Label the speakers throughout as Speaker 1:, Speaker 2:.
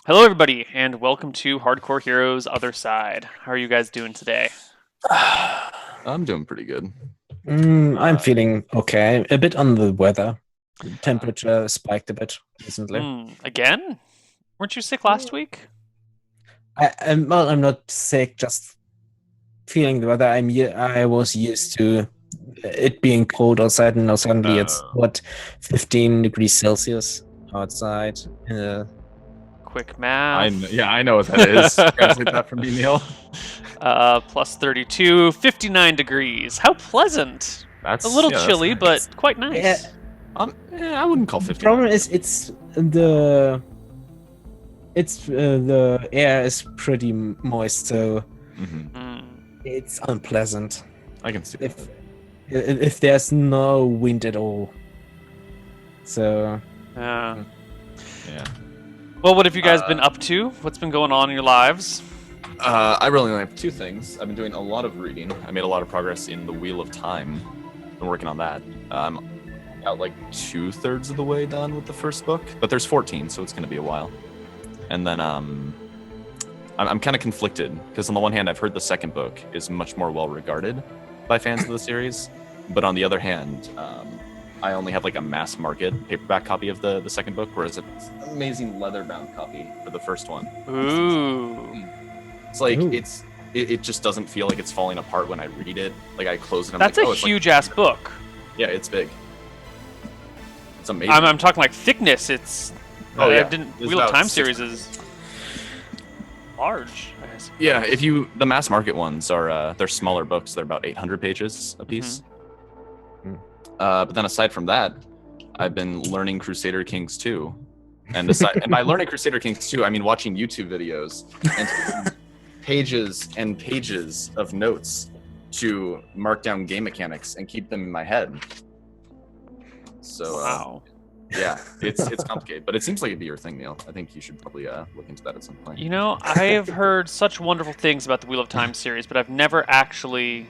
Speaker 1: Hello, everybody, and welcome to Hardcore Heroes Otherside. How are you guys doing today?
Speaker 2: I'm doing pretty good.
Speaker 3: I'm feeling okay. A bit on the weather. The temperature spiked a bit recently.
Speaker 1: Again? Weren't you sick last week?
Speaker 3: I'm not sick. Just feeling the weather. I was used to it being cold outside, and now suddenly it's 15 degrees Celsius outside.
Speaker 1: Quick math.
Speaker 2: I know what that is. Translate that for me, Neal.
Speaker 1: Plus 32, 59 degrees. How pleasant.
Speaker 2: That's
Speaker 1: A little
Speaker 2: that's
Speaker 1: chilly,
Speaker 2: nice.
Speaker 1: but quite nice.
Speaker 2: I wouldn't call
Speaker 3: The
Speaker 2: 50.
Speaker 3: problem is the air is pretty moist, so it's unpleasant.
Speaker 2: I can see
Speaker 3: if if there's no wind at all. So
Speaker 1: Yeah.
Speaker 2: Yeah.
Speaker 1: Well, what have you guys been up to? What's been going on in your lives?
Speaker 2: I really only have two things. I've been doing a lot of reading. I made a lot of progress in the Wheel of Time. Been working on that. I'm about like 2/3 of the way done with the first book, but there's 14, so it's going to be a while. And then I'm kind of conflicted because on the one hand, I've heard the second book is much more well regarded by fans of the series, but on the other hand, I only have like a mass market paperback copy of the second book, whereas it's an amazing leather-bound copy for the first one.
Speaker 1: Ooh.
Speaker 2: It's like
Speaker 3: Ooh.
Speaker 2: it just doesn't feel like it's falling apart when I read it. Like I close it, I'm
Speaker 1: That's
Speaker 2: like,
Speaker 1: a
Speaker 2: it's
Speaker 1: huge ass book.
Speaker 2: yeah, it's big. It's amazing.
Speaker 1: I'm talking like thickness. It's
Speaker 2: Oh, yeah. It's
Speaker 1: Wheel of
Speaker 2: about
Speaker 1: Time
Speaker 2: 600.
Speaker 1: series is large. I guess.
Speaker 2: Yeah, the mass market ones are they're smaller books. They're about 800 pages a piece. But then aside from that, I've been learning Crusader Kings 2. And by learning Crusader Kings 2, I mean watching YouTube videos and pages and pages of notes to mark down game mechanics and keep them in my head. So
Speaker 1: Wow.
Speaker 2: yeah, it's complicated, but it seems like it'd be your thing, Neal. I think you should probably look into that at some point.
Speaker 1: You know, I have heard such wonderful things about the Wheel of Time series, but I've never actually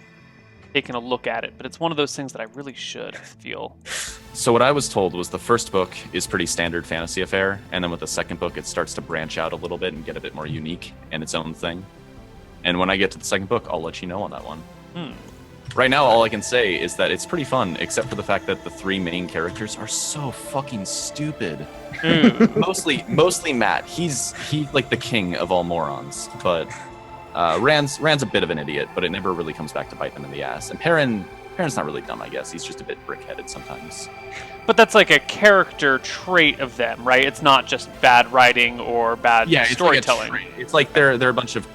Speaker 1: taken a look at it. But it's one of those things that I really should, I feel.
Speaker 2: So what I was told was the first book is pretty standard fantasy affair, and then with the second book, it starts to branch out a little bit and get a bit more unique and its own thing. And when I get to the second book, I'll let you know on that one. Right now, all I can say is that it's pretty fun, except for the fact that the three main characters are so fucking stupid. Mostly Matt. He's like the king of all morons. But Rand's a bit of an idiot, but it never really comes back to bite them in the ass. And Perrin's not really dumb, I guess. He's just a bit brick-headed sometimes.
Speaker 1: But that's like a character trait of them, right? It's not just bad writing or bad storytelling.
Speaker 2: It's like they're a bunch of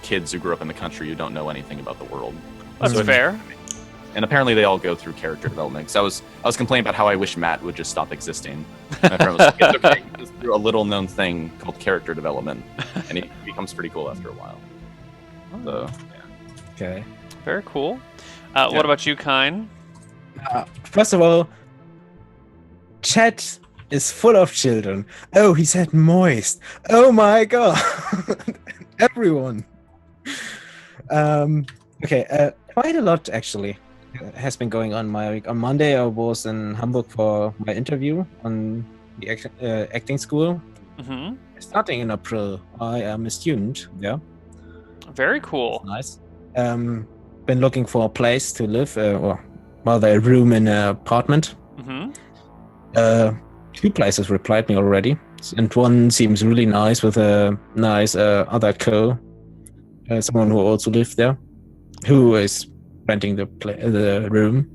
Speaker 2: kids who grew up in the country who don't know anything about the world.
Speaker 1: That's fair.
Speaker 2: And apparently they all go through character development. Because I was complaining about how I wish Matt would just stop existing. My friend was like, it's okay, he goes through a little known thing called character development, and he becomes pretty cool after a while. So yeah.
Speaker 3: okay.
Speaker 1: Very cool. What about you, Kine?
Speaker 3: First of all, chat is full of children. Oh, he said moist. Oh my god. Everyone. Okay, quite a lot actually has been going on my week. On Monday, I was in Hamburg for my interview on the acting school. Starting in April, I am a student there.
Speaker 1: Very cool.
Speaker 3: Nice. Been looking for a place to live, or rather a room in an apartment. Two places replied me already, and one seems really nice with a nice other someone who also lived there, who is renting the room.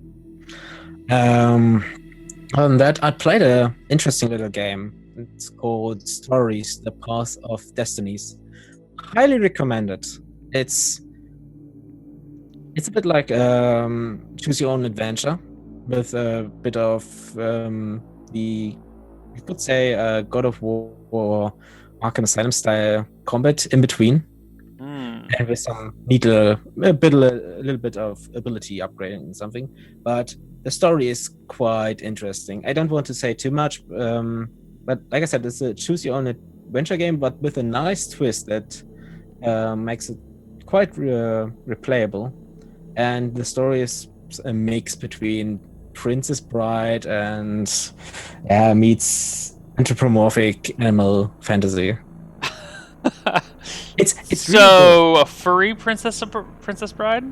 Speaker 3: On that, I played a interesting little game. It's called Stories: The Path of Destinies. Highly recommend it. It's a bit like choose your own adventure with a bit of you could say God of War or Arkham Asylum style combat in between, and with some a little bit of ability upgrading and something. But the story is quite interesting. I don't want to say too much, but like I said, it's a choose your own adventure game, but with a nice twist that makes it quite replayable. And the story is a mix between Princess Bride and meets anthropomorphic animal fantasy. It's
Speaker 1: So a furry princess bride?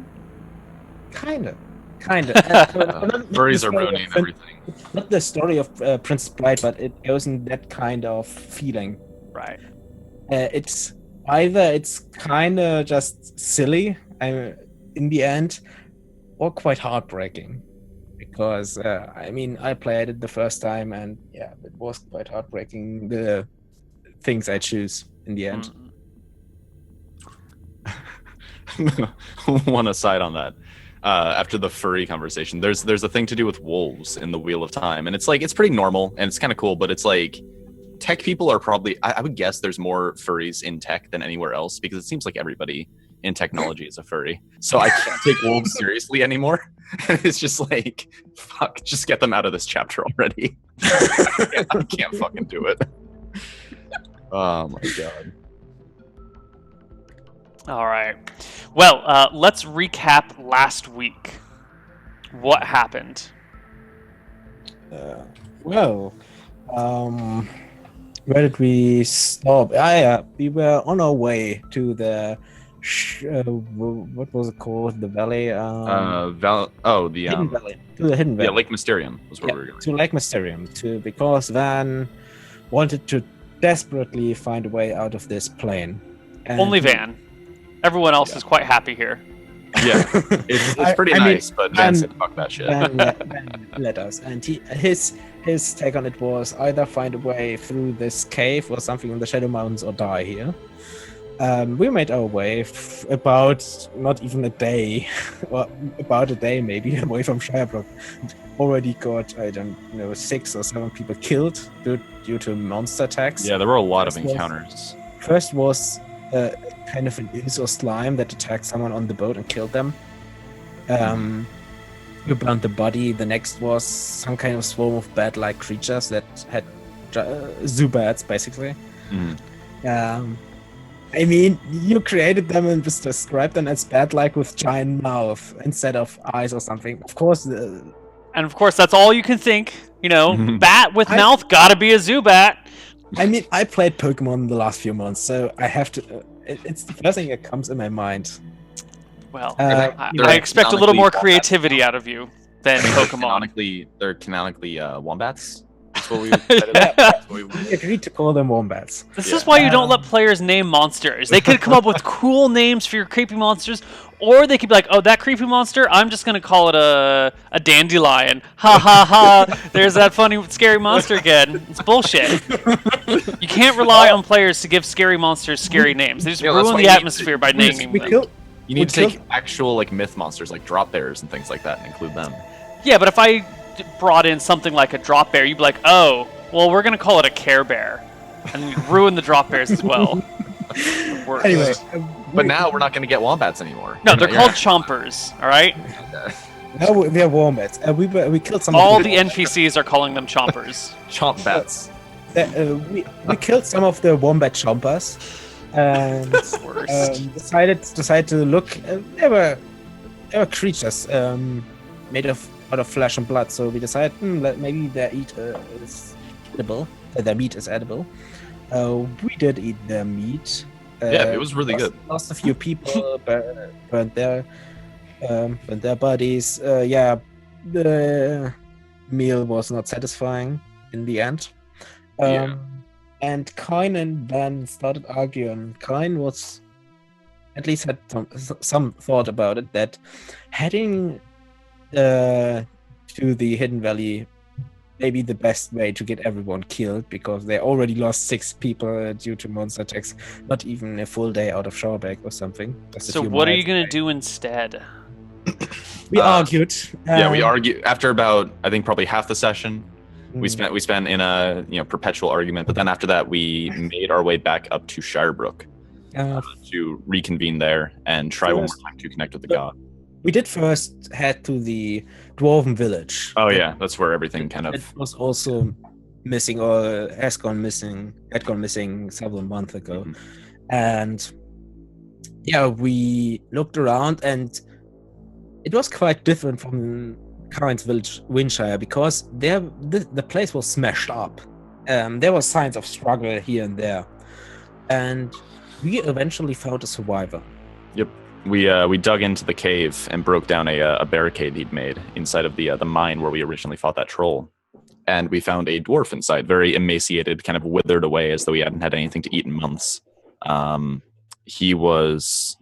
Speaker 3: Kinda.
Speaker 2: Furries are ruining everything.
Speaker 3: Not the story of Princess Bride, but it goes in that kind of feeling.
Speaker 1: Right.
Speaker 3: It's kind of just silly in the end, or quite heartbreaking. Because, I played it the first time, and yeah, it was quite heartbreaking, the things I choose in the end.
Speaker 2: One aside on that. After the furry conversation, there's a thing to do with wolves in the Wheel of Time, and it's pretty normal and it's kind of cool, but it's like tech people are probably I would guess there's more furries in tech than anywhere else, because it seems like everybody in technology is a furry. So I can't take wolves seriously anymore. It's just like, fuck, just get them out of this chapter already. I can't fucking do it. Oh my god.
Speaker 1: All right. Well, let's recap last week. What happened?
Speaker 3: Where did we stop? We were on our way to the what was it called? The valley. Hidden Valley. To the Hidden Valley.
Speaker 2: Yeah, Lake Mysterium was where we were going.
Speaker 3: To Lake Mysterium, because Van wanted to desperately find a way out of this plane. And
Speaker 1: Only Van. Everyone else is quite happy here.
Speaker 2: Yeah, it's pretty nice, but Van said fuck that shit.
Speaker 3: Van let us, and his take on it was either find a way through this cave or something in the Shadow Mountains, or die here. We made our way about not even a day, or about a day maybe, away from Shirebrook. Already got, 6 or 7 people killed due to monster attacks.
Speaker 2: Yeah, there were a lot of encounters.
Speaker 3: First was kind of an ooze or slime that attacked someone on the boat and killed them. We burned the body. The next was some kind of swarm of bat-like creatures that had Zubats, basically. You created them and just described them as bat-like with giant mouth instead of eyes or something. Of course.
Speaker 1: And of course, that's all you can think. Bat with mouth, gotta be a Zubat.
Speaker 3: I played Pokemon the last few months, so I have to. It's the first thing that comes in my mind.
Speaker 1: Well, I expect a little more creativity out of you than Pokemon.
Speaker 2: They're canonically wombats. That's what we
Speaker 3: we agreed to call them wombats.
Speaker 1: This is why you don't let players name monsters. They could come up with cool names for your creepy monsters, or they could be like, "Oh, that creepy monster, I'm just gonna call it a dandelion." Ha ha ha! There's that funny, scary monster again. It's bullshit. You can't rely on players to give scary monsters scary names. They just ruin the atmosphere by naming them.
Speaker 2: You need to take actual myth monsters like drop bears and things like that and include them.
Speaker 1: Yeah, but if I brought in something like a drop bear, you'd be like, "Oh, well, we're gonna call it a Care Bear," and you'd ruin the drop bears as well.
Speaker 3: Anyway,
Speaker 2: but now we're not going to get wombats anymore.
Speaker 1: No, they're called chompers. All right.
Speaker 3: No, they're wombats. We killed some.
Speaker 1: All the NPCs are calling them chompers.
Speaker 2: Chomp bats.
Speaker 3: We killed some of the wombat chompers, and decided to look. They were creatures made out of flesh and blood. So we decided maybe their meat is edible. Their meat is edible. We did eat their meat.
Speaker 2: Yeah, it was really good.
Speaker 3: Lost a few people, burnt their bodies. The meal was not satisfying in the end. And Kain and Van started arguing. Kain was, at least had some thought about it, that heading to the Hidden Valley may be the best way to get everyone killed, because they already lost 6 people due to monster attacks, not even a full day out of Showerback or something.
Speaker 1: So what are you going to do instead?
Speaker 3: We argued.
Speaker 2: We argued after about, I think, probably half the session. We spent in a perpetual argument, but then after that we made our way back up to Shirebrook to reconvene there and try one more time to connect with the god.
Speaker 3: We did first head to the Dwarven village.
Speaker 2: Oh yeah, that's where everything kind of...
Speaker 3: It was also missing, or had gone missing several months ago. And we looked around, and it was quite different from Karen's village, Windshire, because the place was smashed up. There were signs of struggle here and there. And We eventually found a survivor.
Speaker 2: Yep. We dug into the cave and broke down a barricade he'd made inside of the mine where we originally fought that troll. And we found a dwarf inside, very emaciated, kind of withered away as though he hadn't had anything to eat in months. He was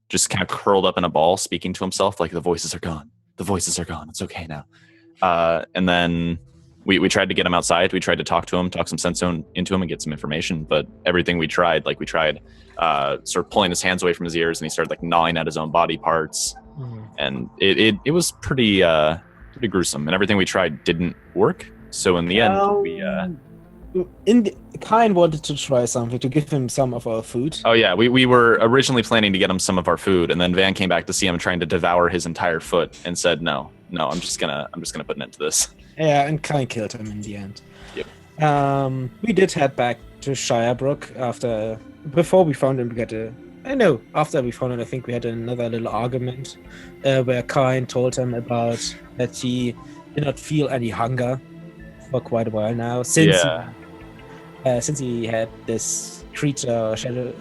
Speaker 2: just kind of curled up in a ball, speaking to himself like, the voices are gone. The voices are gone. It's okay now. And then we tried to get him outside. We tried to talk to him, talk some sense into him and get some information. But everything we tried sort of pulling his hands away from his ears, and he started like gnawing at his own body parts. And it was pretty gruesome. And everything we tried didn't work. So in the end,
Speaker 3: Kine wanted to try something to give him some of our food.
Speaker 2: Oh yeah, we were originally planning to get him some of our food, and then Van came back to see him trying to devour his entire foot, and said, "No, I'm just gonna put an end to this."
Speaker 3: Yeah, and Kine killed him in the end.
Speaker 2: Yep.
Speaker 3: We did head back to Shirebrook before we found him. After we found him, I think we had another little argument where Kine told him about that he did not feel any hunger for quite a while now since he had this creature, shadow,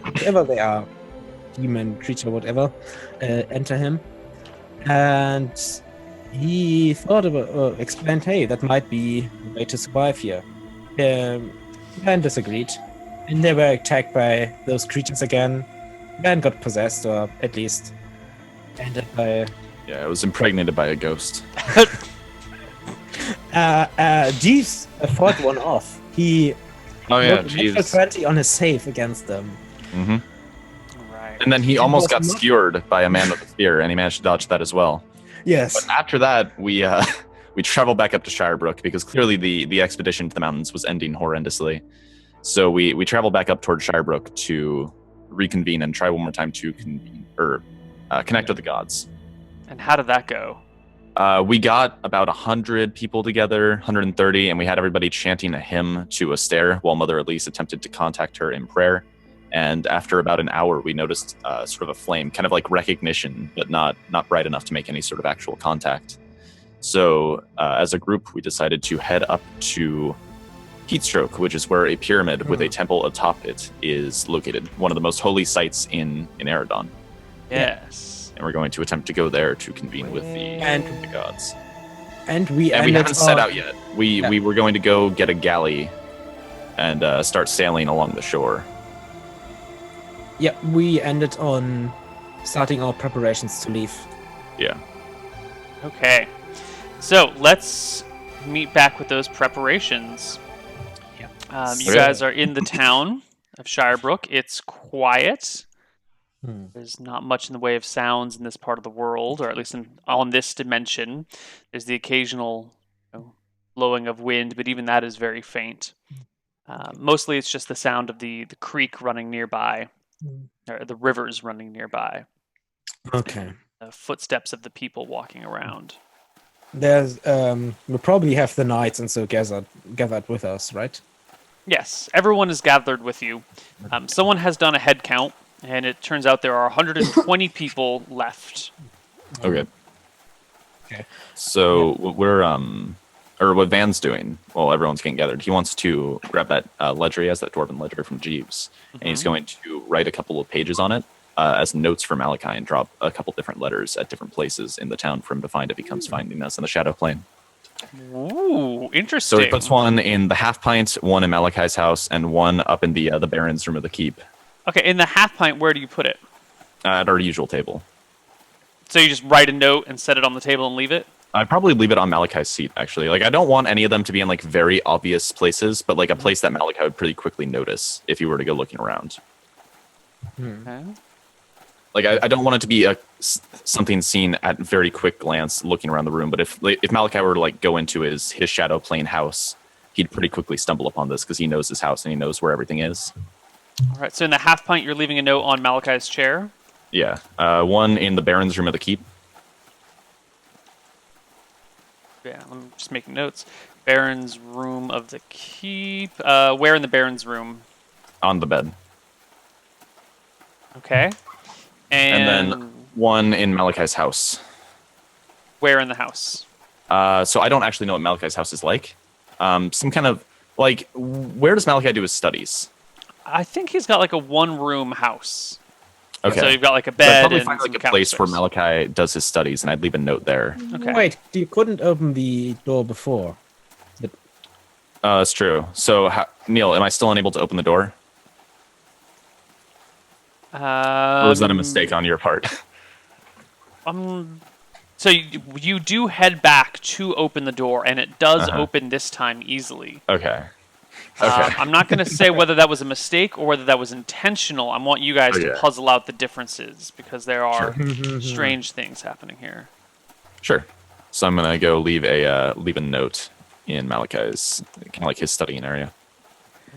Speaker 3: whatever they are, demon creature, whatever, enter him, and he thought about, explained, hey, that might be a way to survive here. Man disagreed, and they were attacked by those creatures again. Man got possessed, or at least ended by.
Speaker 2: Yeah, it was impregnated by a ghost.
Speaker 3: Jeeves fought one off. He rolled a
Speaker 2: Jeeves.
Speaker 3: natural 20 on his save against them.
Speaker 2: Mm-hmm.
Speaker 1: Right.
Speaker 2: And then he almost got skewered by a man with a spear, and he managed to dodge that as well.
Speaker 3: Yes.
Speaker 2: But after that, we traveled back up to Shirebrook because clearly the expedition to the mountains was ending horrendously. So we traveled back up towards Shirebrook to reconvene and try one more time to connect with the gods.
Speaker 1: And how did that go?
Speaker 2: We got about 100 people together, 130, and we had everybody chanting a hymn to a stair while Mother Elise attempted to contact her in prayer. And after about an hour, we noticed sort of a flame, kind of like recognition, but not bright enough to make any sort of actual contact. So as a group, we decided to head up to Heatstroke, which is where a pyramid with a temple atop it is located, one of the most holy sites in Eredon.
Speaker 1: Yes.
Speaker 2: And we're going to attempt to go there to convene with the gods.
Speaker 3: And we
Speaker 2: haven't set out yet. We were going to go get a galley and start sailing along the shore.
Speaker 3: Yeah, we ended on starting our preparations to leave.
Speaker 2: Yeah.
Speaker 1: Okay. So let's meet back with those preparations.
Speaker 3: Yeah.
Speaker 1: You guys are in the town of Shirebrook. It's quiet. There's not much in the way of sounds in this part of the world, or at least on this dimension. There's the occasional blowing of wind, but even that is very faint. Mostly it's just the sound of the creek running nearby, or the rivers running nearby.
Speaker 3: Okay.
Speaker 1: The footsteps of the people walking around.
Speaker 3: There's we probably have the knights and so gathered with us, right?
Speaker 1: Yes, everyone is gathered with you. Someone has done a head count, and it turns out there are 120 people left.
Speaker 2: Okay.
Speaker 3: Okay.
Speaker 2: So what Van's doing while everyone's getting gathered, he wants to grab that ledger. He has that dwarven ledger from Jeeves, and he's going to write a couple of pages on it as notes for Malachi and drop a couple different letters at different places in the town for him to find if he comes finding us in the Shadow Plane.
Speaker 1: Ooh, interesting.
Speaker 2: So he puts one in the half pint, one in Malachi's house, and one up in the Baron's room of the keep.
Speaker 1: Okay, in the half pint, where do you put it?
Speaker 2: At our usual table.
Speaker 1: So you just write a note and set it on the table and leave it?
Speaker 2: I'd probably leave it on Malachi's seat, actually. Like, I don't want any of them to be in, like, very obvious places, but, like, a place that Malachi would pretty quickly notice if he were to go looking around.
Speaker 1: Okay.
Speaker 2: Like, I don't want it to be something seen at very quick glance looking around the room, but if Malachi were to, like, go into his Shadow Plane house, he'd pretty quickly stumble upon this because he knows his house and he knows where everything is.
Speaker 1: All right, so in the half pint, you're leaving a note on Malachi's chair?
Speaker 2: Yeah. One in the Baron's room of the keep.
Speaker 1: Yeah, I'm just making notes. Baron's room of the keep. Where in the Baron's room?
Speaker 2: On the bed.
Speaker 1: Okay.
Speaker 2: And then one in Malachi's house.
Speaker 1: Where in the house?
Speaker 2: So I don't actually know what Malachi's house is like. Some kind of, like, where does Malachi do his studies?
Speaker 1: I think he's got like a one-room house.
Speaker 2: Okay.
Speaker 1: So you've got like a
Speaker 2: So I'd
Speaker 1: bed
Speaker 2: probably
Speaker 1: and
Speaker 2: find
Speaker 1: some
Speaker 2: like a
Speaker 1: counter
Speaker 2: place where
Speaker 1: space.
Speaker 2: Malachi does his studies, and I'd leave a note there.
Speaker 1: Okay.
Speaker 3: Wait, you couldn't open the door before.
Speaker 2: That's true. So, Neal, am I still unable to open the door? Or was that a mistake on your part?
Speaker 1: So you do head back to open the door, and it does open this time easily.
Speaker 2: Okay. Okay.
Speaker 1: I'm not going to say whether that was a mistake or whether that was intentional. I want you guys to puzzle out the differences because there are strange things happening here.
Speaker 2: Sure. So I'm gonna go leave a note in Malachi's kind of like his studying area.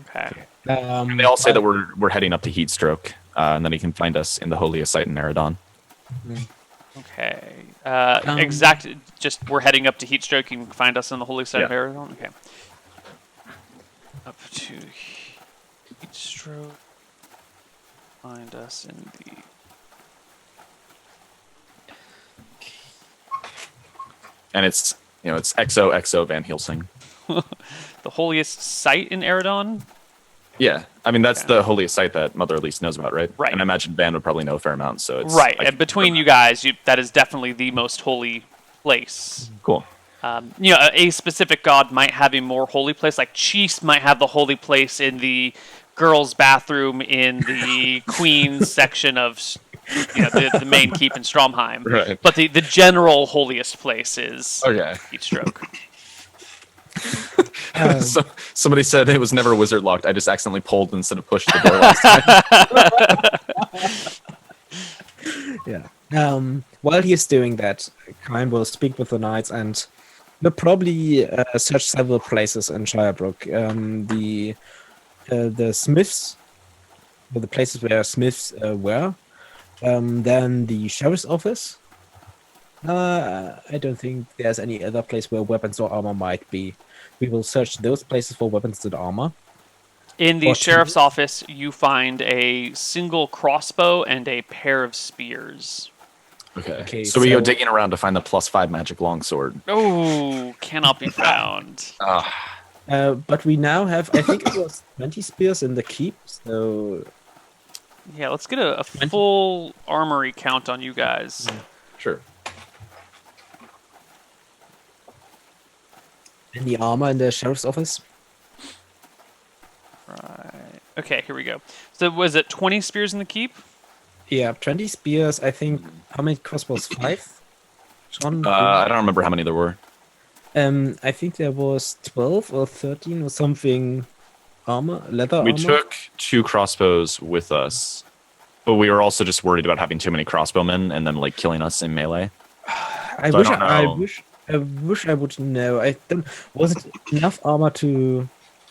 Speaker 1: Okay.
Speaker 2: And they all say that we're heading up to Heatstroke, and then he can find us in the holiest site in Eridon.
Speaker 1: Okay. Just we're heading up to Heatstroke. You can find us in the holy site of Arizona. Okay. Up to Heatstroke. Find us in the.
Speaker 2: And it's XOXO Van Helsing.
Speaker 1: The holiest site in Eridon?
Speaker 2: Yeah, I mean that's the holiest site that Mother Elise knows about, right?
Speaker 1: Right.
Speaker 2: And I imagine Van would probably know a fair amount, so it's
Speaker 1: Right, and between you guys, that is definitely the most holy place.
Speaker 2: Cool.
Speaker 1: A specific god might have a more holy place, like Cheese might have the holy place in the girls' bathroom in the Queen's section of the main keep in Stromheim.
Speaker 2: Right.
Speaker 1: But the general holiest place is Heatstroke.
Speaker 2: So somebody said it was never wizard locked. I just accidentally pulled instead of pushed the door last time.
Speaker 3: Yeah. While he is doing that, Kine will speak with the knights and will probably search several places in Shirebrook. The smiths, or the places where smiths were. Then the sheriff's office. I don't think there's any other place where weapons or armor might be. We will search those places for weapons and armor.
Speaker 1: In the sheriff's office, you find a single crossbow and a pair of spears.
Speaker 2: Okay, so we go digging around to find the +5 magic longsword.
Speaker 1: Oh, cannot be found.
Speaker 3: But we now have, I think it was 20 spears in the keep, so...
Speaker 1: Yeah, let's get a full armory count on you guys.
Speaker 2: Sure.
Speaker 3: Any armor in the sheriff's office?
Speaker 1: Right. Okay, here we go. So was it 20 spears in the keep?
Speaker 3: Yeah, 20 spears, I think. How many crossbows? 5? John?
Speaker 2: I don't remember how many there were.
Speaker 3: I think there was 12 or 13 or something leather armor.
Speaker 2: We took 2 crossbows with us, but we were also just worried about having too many crossbowmen and them like killing us in melee.
Speaker 3: I wish I would know. I don't. Was it enough armor to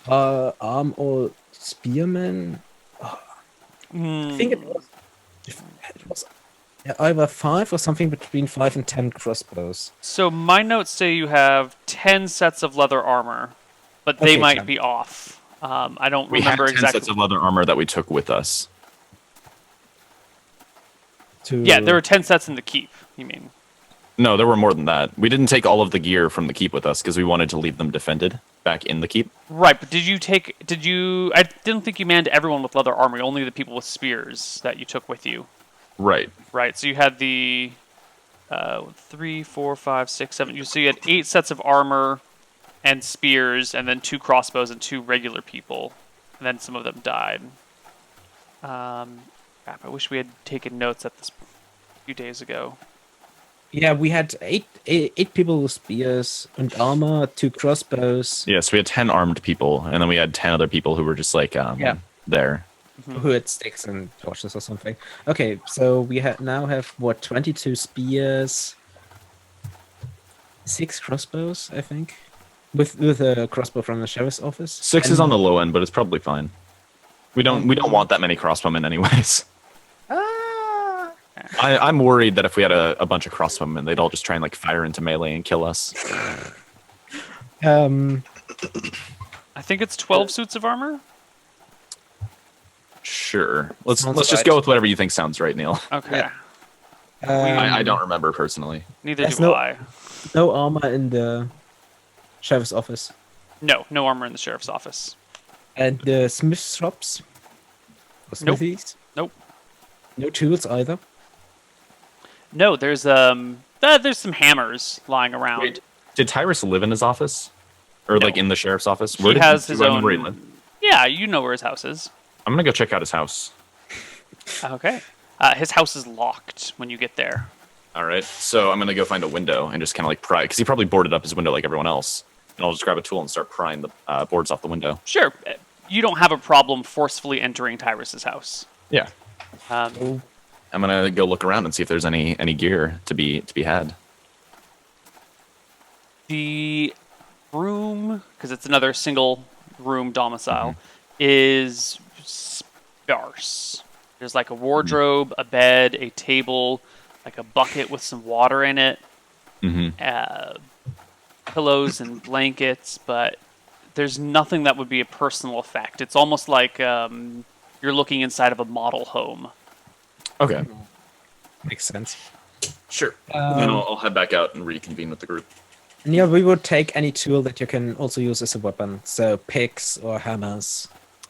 Speaker 3: arm all spearmen? I think it was. It was either 5 or something between 5 and 10 crossbows.
Speaker 1: So my notes say you have 10 sets of leather armor, but they might be off. I don't remember exactly.
Speaker 2: We had 10 sets of leather armor that we took with us.
Speaker 1: Yeah, there were 10 sets in the keep, you mean?
Speaker 2: No, there were more than that. We didn't take all of the gear from the keep with us because we wanted to leave them defended back in the keep.
Speaker 1: Right, but I didn't think you manned everyone with leather armor, only the people with spears that you took with you.
Speaker 2: Right.
Speaker 1: Right, so you had the 3, 4, 5, 6, 7. So you had 8 sets of armor and spears, and then 2 crossbows and 2 regular people. And then some of them died. Crap, I wish we had taken notes at this a few days ago.
Speaker 3: Yeah, we had eight people with spears and armor, 2 crossbows.
Speaker 2: Yeah, so we had 10 armed people, and then we had 10 other people who were just like there.
Speaker 3: Who had sticks and torches or something. Okay, so we now have, 22 spears, 6 crossbows, I think, with a crossbow from the sheriff's office.
Speaker 2: 6 is on the low end, but it's probably fine. We don't want that many crossbowmen anyways. I'm worried that if we had a bunch of crossbowmen, they'd all just try and like fire into melee and kill us.
Speaker 1: I think it's 12 suits of armor.
Speaker 2: Sure. Let's just go with whatever you think sounds right, Neal.
Speaker 1: Okay.
Speaker 2: I don't remember personally.
Speaker 1: Neither do I.
Speaker 3: No armor in the sheriff's office.
Speaker 1: No armor in the sheriff's office.
Speaker 3: And the smith's shops? or smithies?
Speaker 1: Nope.
Speaker 3: No tools either.
Speaker 1: No, there's some hammers lying around.
Speaker 2: Wait, did Tyrus live in his office, or
Speaker 1: No.
Speaker 2: like in the sheriff's office?
Speaker 1: He has his
Speaker 2: do I know where he
Speaker 1: own.
Speaker 2: lived?
Speaker 1: Yeah, you know where his house is.
Speaker 2: I'm gonna go check out his house.
Speaker 1: Okay. His house is locked when you get there.
Speaker 2: All right, so I'm gonna go find a window and just kind of like pry, because he probably boarded up his window like everyone else. And I'll just grab a tool and start prying the boards off the window.
Speaker 1: Sure. You don't have a problem forcefully entering Tyrus's house.
Speaker 2: Yeah,
Speaker 1: Um,
Speaker 2: I'm gonna go look around and see if there's any gear to be had.
Speaker 1: the room, because it's another single room domicile, is sparse. There's like a wardrobe, a bed, a table, like a bucket with some water in it, pillows and blankets, but there's nothing that would be a personal effect. It's almost like you're looking inside of a model home.
Speaker 2: Okay,
Speaker 3: Makes sense.
Speaker 2: sure. Then I'll head back out and reconvene with the group.
Speaker 3: Yeah, we would take any tool that you can also use as a weapon. So picks or hammers.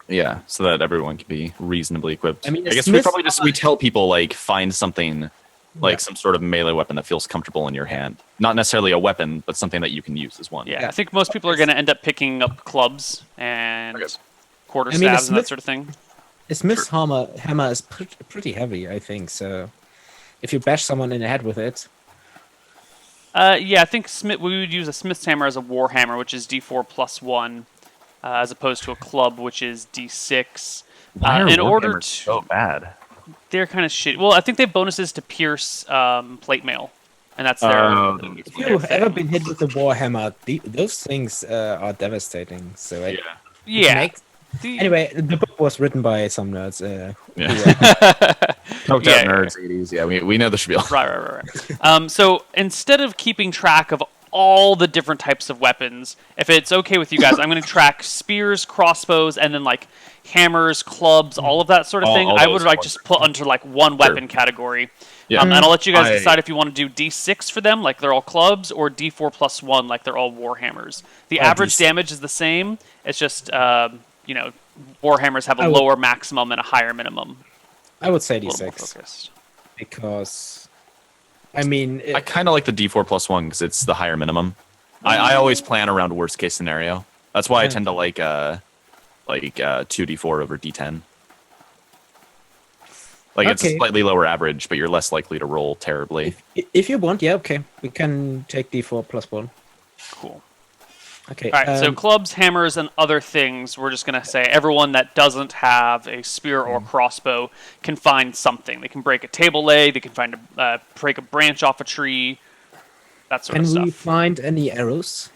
Speaker 2: Yeah, so that everyone can be reasonably equipped.
Speaker 3: I mean,
Speaker 2: I
Speaker 3: a
Speaker 2: guess we
Speaker 3: smith
Speaker 2: probably just
Speaker 3: hammer-
Speaker 2: we tell people like find something like
Speaker 3: Yeah.
Speaker 2: some sort of melee weapon that feels comfortable in your hand. Not necessarily a weapon, but something that you can use as one.
Speaker 1: Yeah,
Speaker 3: Yeah.
Speaker 1: I think most people are going to end up picking up clubs and
Speaker 2: Okay.
Speaker 1: quarter
Speaker 3: I mean, a
Speaker 1: stabs and that
Speaker 3: smith-
Speaker 1: sort of thing.
Speaker 3: A smith's hammer is pretty heavy, I think. So if you bash someone in the head with it,
Speaker 1: Yeah, I think we would use a smith's hammer as a war hammer, which is D4 plus 1, as opposed to a club, which is D6.
Speaker 2: Why are
Speaker 1: In
Speaker 2: war
Speaker 1: order
Speaker 2: hammers so bad?
Speaker 1: they're kind of shitty. Well, I think they have bonuses to pierce plate mail, and that's their.
Speaker 3: if you've ever been hit with a warhammer, those things are devastating. So it
Speaker 1: Yeah.
Speaker 3: makes- anyway, the book was written by some nerds.
Speaker 2: Poked
Speaker 1: Yeah,
Speaker 2: out nerds, 80s. Yeah, we know the spiel.
Speaker 1: Right. So instead of keeping track of all the different types of weapons, if it's okay with you guys, I'm going to track spears, crossbows, and then like hammers, clubs, all of that sort of thing.
Speaker 2: All
Speaker 1: I would
Speaker 2: those
Speaker 1: like
Speaker 2: ones.
Speaker 1: just put under like one weapon category.
Speaker 2: Yeah.
Speaker 1: And I'll let you guys
Speaker 2: I-
Speaker 1: decide if you want to do D6 for them, like they're all clubs, or D4 plus 1, like they're all warhammers. The average
Speaker 3: D6.
Speaker 1: damage is the same. It's just, warhammers have a
Speaker 3: I would-
Speaker 1: lower maximum and a higher minimum.
Speaker 3: I would say
Speaker 1: A little more
Speaker 3: D6
Speaker 1: focused.
Speaker 3: because, I mean,
Speaker 2: I kind of like the D4 plus 1 because it's the higher minimum. I always plan around worst case scenario. That's why I tend to like 2D4 over D10. Like it's a
Speaker 3: Okay.
Speaker 2: slightly lower average, but you're less likely to roll terribly.
Speaker 3: if you want, yeah, okay, we can take D4 plus 1.
Speaker 1: Cool.
Speaker 3: Okay.
Speaker 1: All right, so clubs, hammers, and other things, we're just going to say everyone that doesn't have a spear or crossbow can find something. They can break a table leg, they can find break a branch off a tree, that sort
Speaker 3: can
Speaker 1: of
Speaker 3: we
Speaker 1: stuff.
Speaker 3: find any arrows?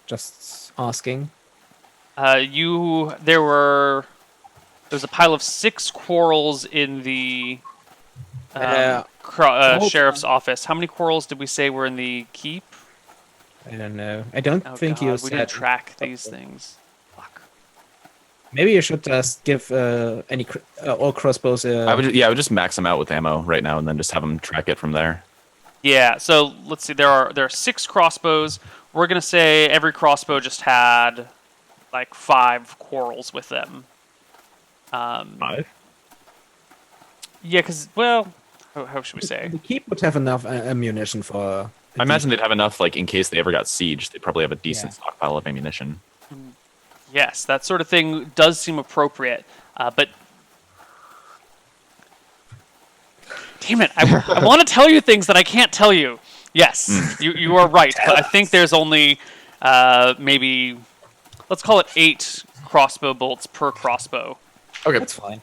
Speaker 3: Just asking.
Speaker 1: There was a pile of 6 quarrels in the sheriff's office. How many quarrels did we say were in the keep?
Speaker 3: I don't know. I don't
Speaker 1: Oh,
Speaker 3: think
Speaker 1: God,
Speaker 3: you
Speaker 1: we
Speaker 3: said.
Speaker 1: didn't track these things. Fuck.
Speaker 3: Maybe you should just give any all crossbows.
Speaker 2: I would just max them out with ammo right now and then just have them track it from there.
Speaker 1: Yeah, so let's see. There are 6 crossbows. We're gonna say every crossbow just had like 5 quarrels with them.
Speaker 2: 5?
Speaker 1: Yeah, because how should we say?
Speaker 3: The keep would have enough ammunition for.
Speaker 2: I imagine they'd have enough, like, in case they ever got sieged, they'd probably have a decent
Speaker 3: Yeah.
Speaker 2: stockpile of ammunition.
Speaker 1: Yes, that sort of thing does seem appropriate, but. Damn it! I want to tell you things that I can't tell you. Yes, you are right, but I think there's only maybe, let's call it 8 crossbow bolts per crossbow.
Speaker 2: Okay.
Speaker 3: That's fine.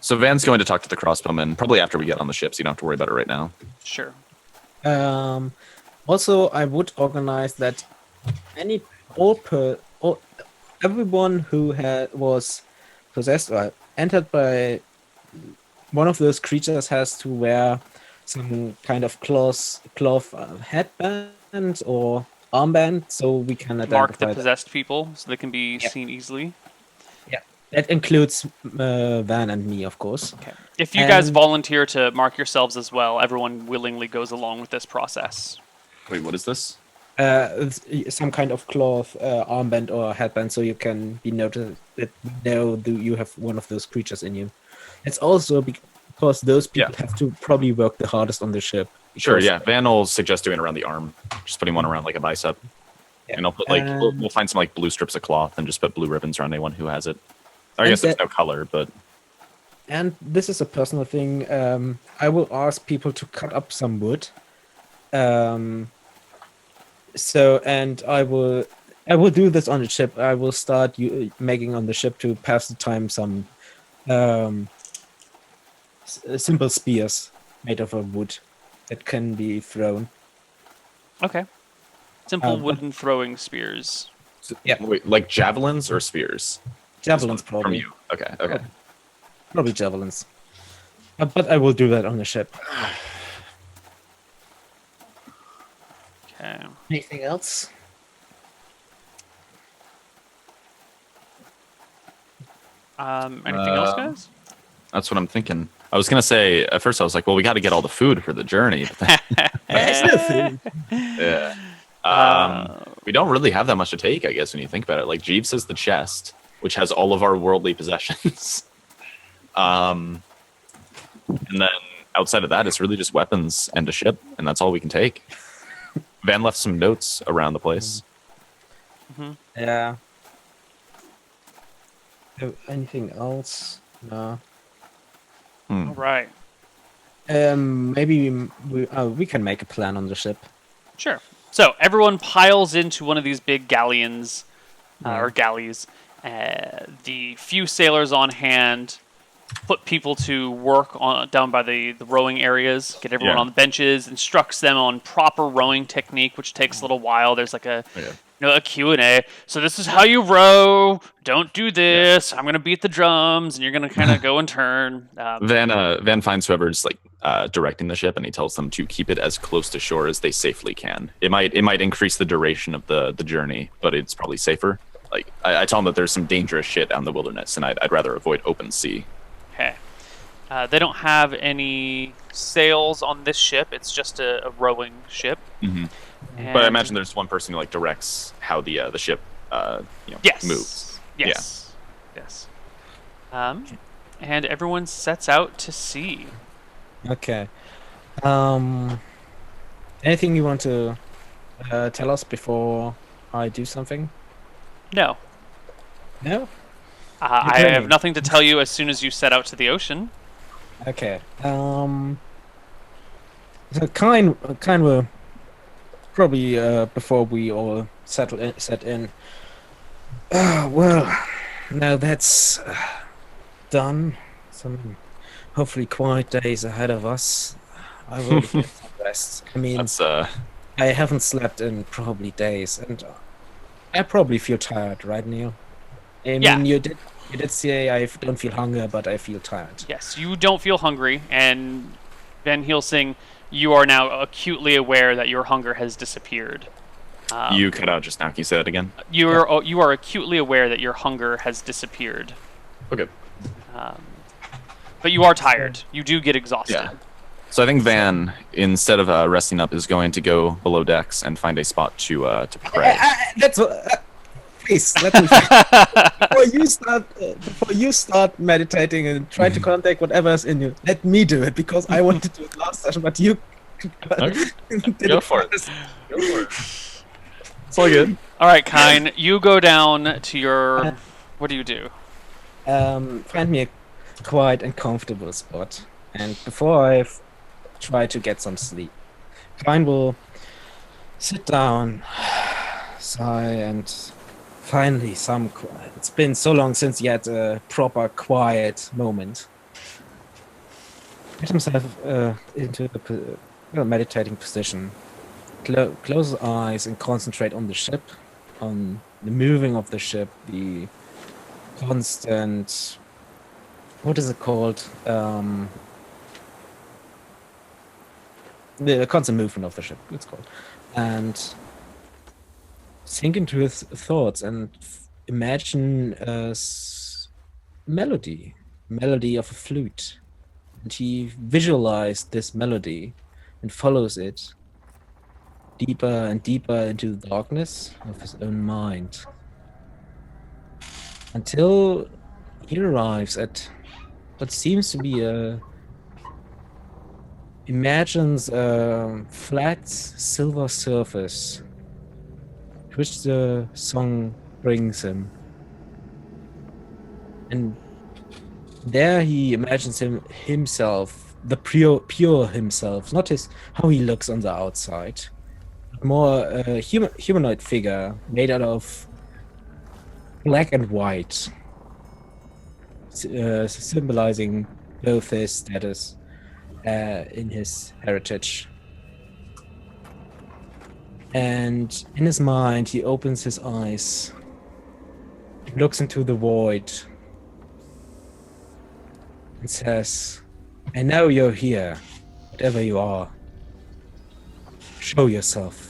Speaker 2: So Van's going to talk to the crossbowmen, probably after we get on the ship, so you don't have to worry about it right now.
Speaker 1: Sure.
Speaker 3: Also, I would organize that everyone who was possessed or entered by one of those creatures has to wear some kind of cloth headband or armband, so we can identify
Speaker 1: Mark the
Speaker 3: them.
Speaker 1: possessed people so they can be seen easily.
Speaker 3: That includes Van and me, of course.
Speaker 1: Okay. If you guys
Speaker 3: And-
Speaker 1: volunteer to mark yourselves as well, everyone willingly goes along with this process.
Speaker 2: Wait, what is this?
Speaker 3: some kind of cloth armband or headband, so you can be noticed that you have one of those creatures in you. It's also because those people have to probably work the hardest on the ship.
Speaker 2: Sure, yeah. Van will suggest doing it around the arm, just putting one around like a bicep, and I'll put we'll find some like blue strips of cloth and just put blue ribbons around anyone who has it. I guess there's no color, but.
Speaker 3: And this is a personal thing. I will ask people to cut up some wood. So, and I will do this on the ship. I will start making on the ship to pass the time some simple spears made of wood that can be thrown.
Speaker 1: Okay. Simple wooden throwing spears.
Speaker 3: Yeah.
Speaker 2: Wait, like javelins or spears?
Speaker 3: Javelins, probably.
Speaker 2: From you. Okay.
Speaker 3: Probably javelins. But I will do that on the ship.
Speaker 1: Okay.
Speaker 3: Anything else?
Speaker 1: Anything else, guys?
Speaker 2: That's what I'm thinking. I was gonna say at first I was like, well, we got to get all the food for the journey. Yeah. We don't really have that much to take, I guess, when you think about it. Like Jeeves has the chest, which has all of our worldly possessions. And then outside of that, it's really just weapons and a ship, and that's all we can take. Van left some notes around the place.
Speaker 1: Mm-hmm.
Speaker 3: Yeah. Anything else? No.
Speaker 1: All right.
Speaker 3: Maybe we can make a plan on the ship.
Speaker 1: Sure. So everyone piles into one of these big galleons or galleys. The few sailors on hand put people to work down by the rowing areas, get everyone on the benches, instructs them on proper rowing technique, which takes a little while. There's like a Q&A. So this is how you row. Don't do this. I'm going to beat the drums, and you're going to kind of go and turn.
Speaker 2: Van finds whoever's like directing the ship, and he tells them to keep it as close to shore as they safely can. It might increase the duration of the journey, but it's probably safer. Like I tell them that there's some dangerous shit out in the wilderness, and I'd rather avoid open sea.
Speaker 1: Okay. They don't have any sails on this ship. It's just a rowing ship.
Speaker 2: Mm-hmm. But I imagine there's one person who like directs how the ship moves.
Speaker 1: Yes. And everyone sets out to sea.
Speaker 3: Okay. Anything you want to tell us before I do something?
Speaker 1: No.
Speaker 3: No?
Speaker 1: I have nothing to tell you as soon as you set out to the ocean.
Speaker 3: Okay. So kind of probably before we all set in. Well, now that's done. Some hopefully quiet days ahead of us. I will get some rest. I mean, I haven't slept in probably days, and I probably feel tired, right, Neal? I mean, you did say I don't feel hunger, but I feel tired.
Speaker 1: Yes, you don't feel hungry, and Van Helsing, you are now acutely aware that your hunger has disappeared.
Speaker 2: You cut out just now. Can you say that again?
Speaker 1: You are acutely aware that your hunger has disappeared.
Speaker 2: Okay.
Speaker 1: But you are tired. You do get exhausted.
Speaker 2: Yeah. So I think Van, instead of resting up, is going to go below decks and find a spot to pray. Please
Speaker 3: let me before you start meditating and try to contact whatever's in you. Let me do it, because I wanted to do it last session, but you
Speaker 2: go for it. It's all good.
Speaker 1: All right, Kine, you go down to your. What do you do?
Speaker 3: Find me a quiet and comfortable spot, and before I try to get some sleep, Kine will sit down, sigh, and finally some quiet. It's been so long since he had a proper quiet moment. Get himself into the meditating position. Close his eyes and concentrate on the ship, on the moving of the ship, the constant. What is it called? The constant movement of the ship. It's called, and sink into his thoughts and imagine a melody of a flute, and he visualized this melody and follows it deeper and deeper into the darkness of his own mind. Until he arrives at what seems to be imagines a flat silver surface, which the song brings him. And there he imagines himself, the pure himself, not how he looks on the outside, but more a humanoid figure made out of black and white, symbolizing both his status in his heritage. And in his mind, he opens his eyes, looks into the void, and says, "I know you're here, whatever you are. Show yourself."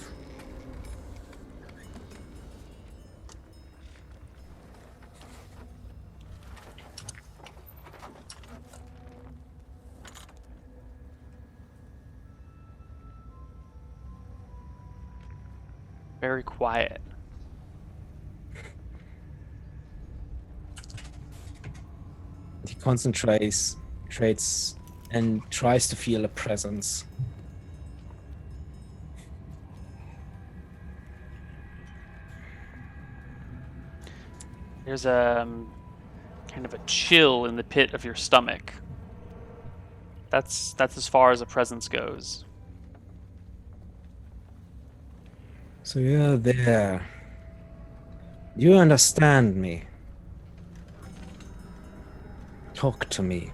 Speaker 1: Very quiet.
Speaker 3: He concentrates and tries to feel a presence.
Speaker 1: There's a kind of a chill in the pit of your stomach. That's as far as a presence goes.
Speaker 3: So you're there. You understand me. Talk to me.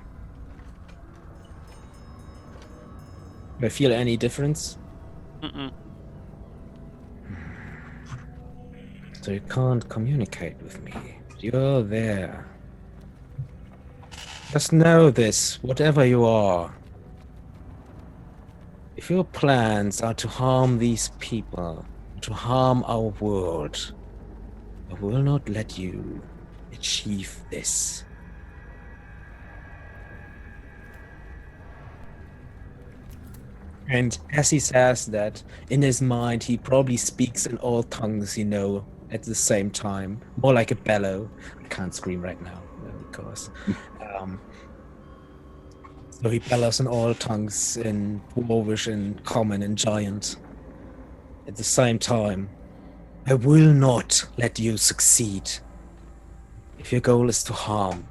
Speaker 3: Do I feel any difference?
Speaker 1: Mm-mm.
Speaker 3: So you can't communicate with me. You're there. Just know this, whatever you are. If your plans are to harm these people, to harm our world, I will not let you achieve this. And as he says that, in his mind, he probably speaks in all tongues, at the same time. More like a bellow. I can't scream right now, because... so he bellows in all tongues, in Dwarvish, in Common, in Giant. At the same time, I will not let you succeed. If your goal is to harm.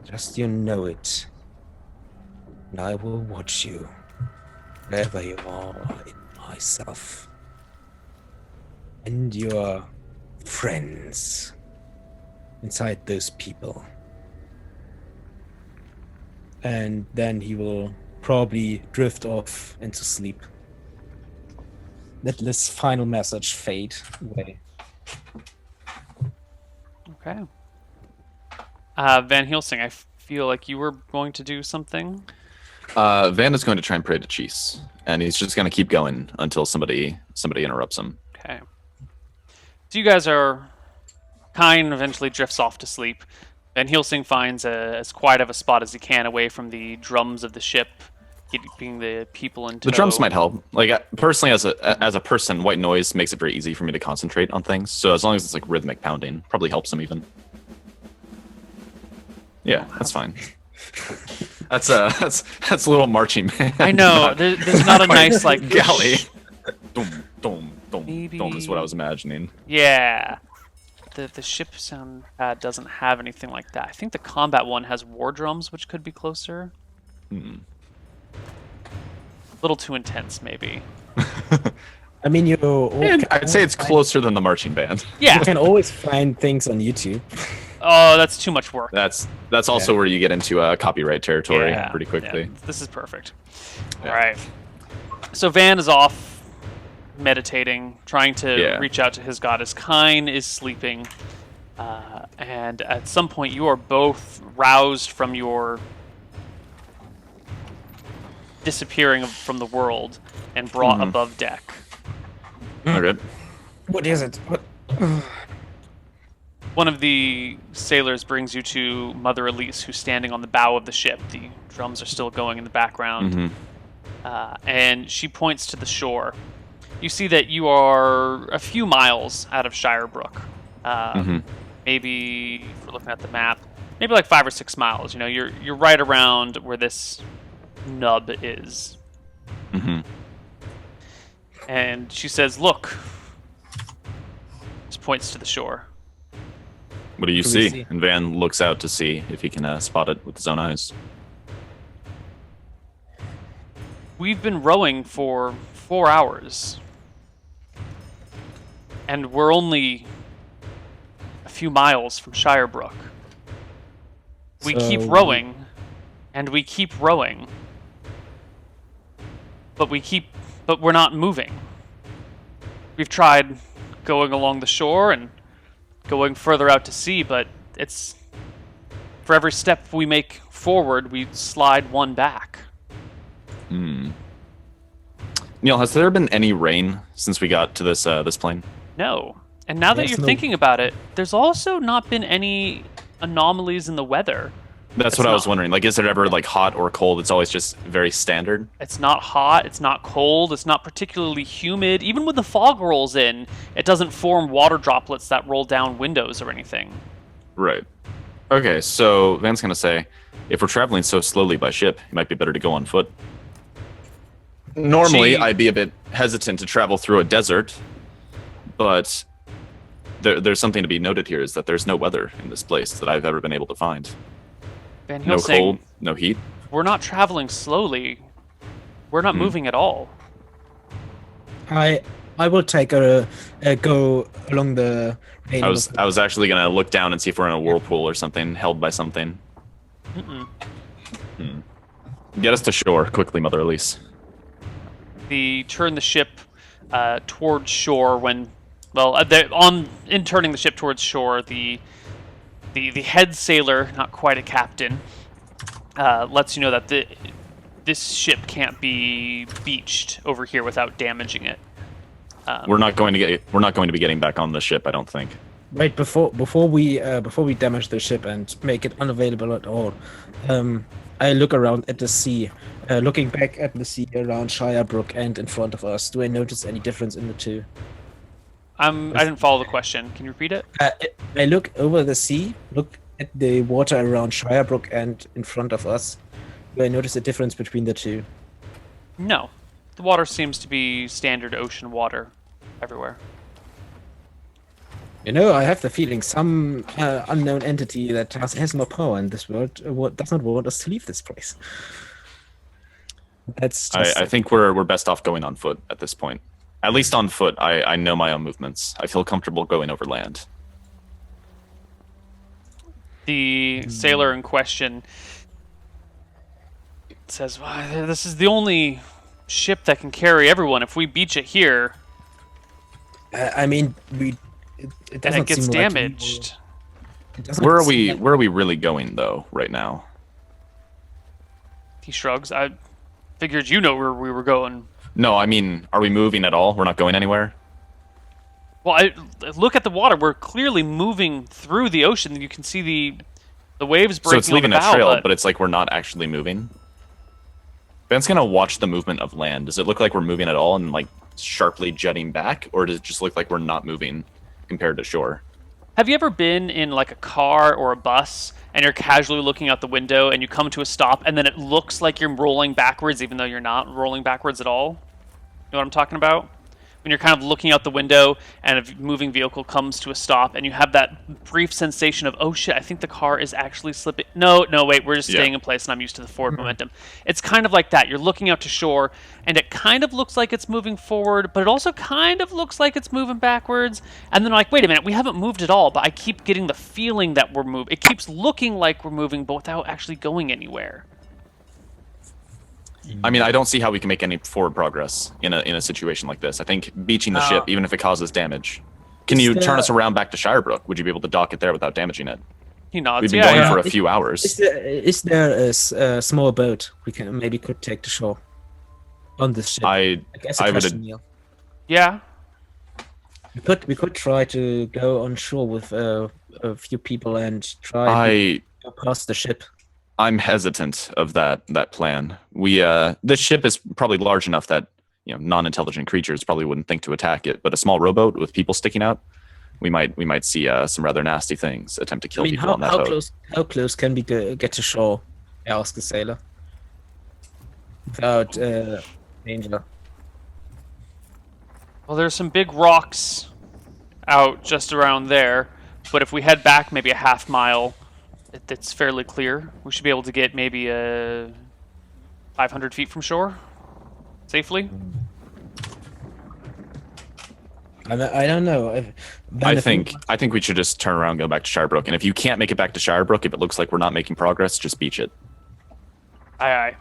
Speaker 3: Just you know it. And I will watch you, wherever you are, in myself. And your friends inside those people. And then he will probably drift off into sleep. Let this final message fade away.
Speaker 1: Okay. Van Helsing, I feel like you were going to do something.
Speaker 2: Van is going to try and pray to Cheese, and he's just going to keep going until somebody interrupts him.
Speaker 1: Okay. So you guys are... Kine eventually drifts off to sleep. Van Helsing finds as quiet of a spot as he can away from the drums of the ship, keeping the people in tow.
Speaker 2: The drums might help. Like, personally, as a person, white noise makes it very easy for me to concentrate on things. So as long as it's like rhythmic pounding, probably helps him even. Yeah, that's fine. That's a little marching band.
Speaker 1: I know. There's not a nice like
Speaker 2: galley. Dum dum dum
Speaker 1: Maybe...
Speaker 2: dum is what I was imagining.
Speaker 1: Yeah. The ship sound pad doesn't have anything like that. I think the combat one has war drums, which could be closer.
Speaker 2: Hmm.
Speaker 1: A little too intense, maybe.
Speaker 3: I mean,
Speaker 2: I'd say it's closer than the marching band.
Speaker 1: Yeah.
Speaker 3: You can always find things on YouTube.
Speaker 1: Oh, that's too much work.
Speaker 2: That's also where you get into copyright territory pretty quickly.
Speaker 1: Yeah, this is perfect.
Speaker 2: Yeah.
Speaker 1: All right. So Van is off meditating, trying to reach out to his goddess. Kine is sleeping. And at some point, you are both roused from your disappearing from the world and brought above deck.
Speaker 2: Okay.
Speaker 3: What is it? What?
Speaker 1: One of the sailors brings you to Mother Elise, who's standing on the bow of the ship. The drums are still going in the background. and she points to the shore. You see that you are a few miles out of Shirebrook. Maybe, if we're looking at the map, maybe like 5 or 6 miles. You know, you're right around where this nub is. And she says, "Look." Just points to the shore.
Speaker 2: What do you see? And Van looks out to see if he can spot it with his own eyes.
Speaker 1: We've been rowing for 4 hours. And we're only a few miles from Shirebrook. We keep rowing, and we keep rowing. But we're not moving. We've tried going along the shore and going further out to sea, but it's... For every step we make forward, we slide one back.
Speaker 2: Neal, has there been any rain since we got to this plane?
Speaker 1: No. And now that you're thinking about it, there's also not been any anomalies in the weather.
Speaker 2: That's what I was wondering. Like, is it ever like hot or cold? It's always just very standard.
Speaker 1: It's not hot. It's not cold. It's not particularly humid. Even when the fog rolls in, it doesn't form water droplets that roll down windows or anything.
Speaker 2: Right. Okay, so Van's going to say, if we're traveling so slowly by ship, it might be better to go on foot. Normally, I'd be a bit hesitant to travel through a desert, but there's something to be noted here is that there's no weather in this place that I've ever been able to find.
Speaker 1: Van
Speaker 2: No
Speaker 1: saying,
Speaker 2: cold, no heat.
Speaker 1: We're not traveling slowly. We're not moving at all.
Speaker 3: I will take a go along the.
Speaker 2: I was actually gonna look down and see if we're in a whirlpool or something held by something. Get us to shore quickly, Mother Elise.
Speaker 1: Turn the ship towards shore when, in turning the ship towards shore, the head sailor, not quite a captain, lets you know that this ship can't be beached over here without damaging it.
Speaker 2: We're not going to be getting back on the ship, I don't think.
Speaker 3: Right before we damage the ship and make it unavailable at all, I look around at the sea, looking back at the sea around Shirebrook and in front of us. Do I notice any difference in the two?
Speaker 1: I didn't follow the question. Can you repeat it?
Speaker 3: I look over the sea, look at the water around Shirebrook and in front of us. Do I notice a difference between the two?
Speaker 1: No. The water seems to be standard ocean water everywhere.
Speaker 3: You know, I have the feeling some unknown entity that has more power in this world does not want us to leave this place. That's just...
Speaker 2: I think we're best off going on foot at this point. At least on foot, I know my own movements. I feel comfortable going over land.
Speaker 1: The sailor in question says, well, this is the only ship that can carry everyone. If we beach it here...
Speaker 3: I mean, it doesn't
Speaker 1: and it gets
Speaker 3: seem
Speaker 1: damaged.
Speaker 2: Where are we really going, though, right now?
Speaker 1: He shrugs. I figured you know where we were going.
Speaker 2: No, I mean, are we moving at all? We're not going anywhere?
Speaker 1: Well, I look at the water. We're clearly moving through the ocean. You can see the waves breaking.
Speaker 2: So it's leaving
Speaker 1: on the bow,
Speaker 2: a trail, but it's like we're not actually moving. Ben's gonna watch the movement of land. Does it look like we're moving at all and like sharply jutting back, or does it just look like we're not moving compared to shore?
Speaker 1: Have you ever been in like a car or a bus and you're casually looking out the window and you come to a stop and then it looks like you're rolling backwards even though you're not rolling backwards at all? You know what I'm talking about? When you're kind of looking out the window and a moving vehicle comes to a stop and you have that brief sensation of, oh shit, I think the car is actually slipping. No, wait, we're just staying in place and I'm used to the forward momentum. It's kind of like that. You're looking out to shore and it kind of looks like it's moving forward, but it also kind of looks like it's moving backwards. And then like, wait a minute, we haven't moved at all, but I keep getting the feeling that we're moving. It keeps looking like we're moving, but without actually going anywhere.
Speaker 2: I mean, I don't see how we can make any forward progress in a situation like this. I think beaching the ship, even if it causes damage. Can you turn us around back to Shirebrook? Would you be able to dock it there without damaging it?
Speaker 1: He nods.
Speaker 2: We've been going for a few hours.
Speaker 3: Is there a small boat we could take to shore on this ship?
Speaker 2: I would.
Speaker 3: Neal.
Speaker 1: Yeah.
Speaker 3: We could try to go on shore with a few people and try to go past the ship.
Speaker 2: I'm hesitant of that plan. This ship is probably large enough that non-intelligent creatures probably wouldn't think to attack it, but a small rowboat with people sticking out, we might see some rather nasty things attempt to kill people on that boat.
Speaker 3: How close can we get to shore? Asked the sailor. Without danger.
Speaker 1: Well, there's some big rocks out just around there, but if we head back maybe a half mile, it's fairly clear. We should be able to get maybe 500 feet from shore safely.
Speaker 3: I don't know.
Speaker 2: I think we should just turn around and go back to Shirebrook. And if you can't make it back to Shirebrook, if it looks like we're not making progress, just beach it.
Speaker 1: Aye.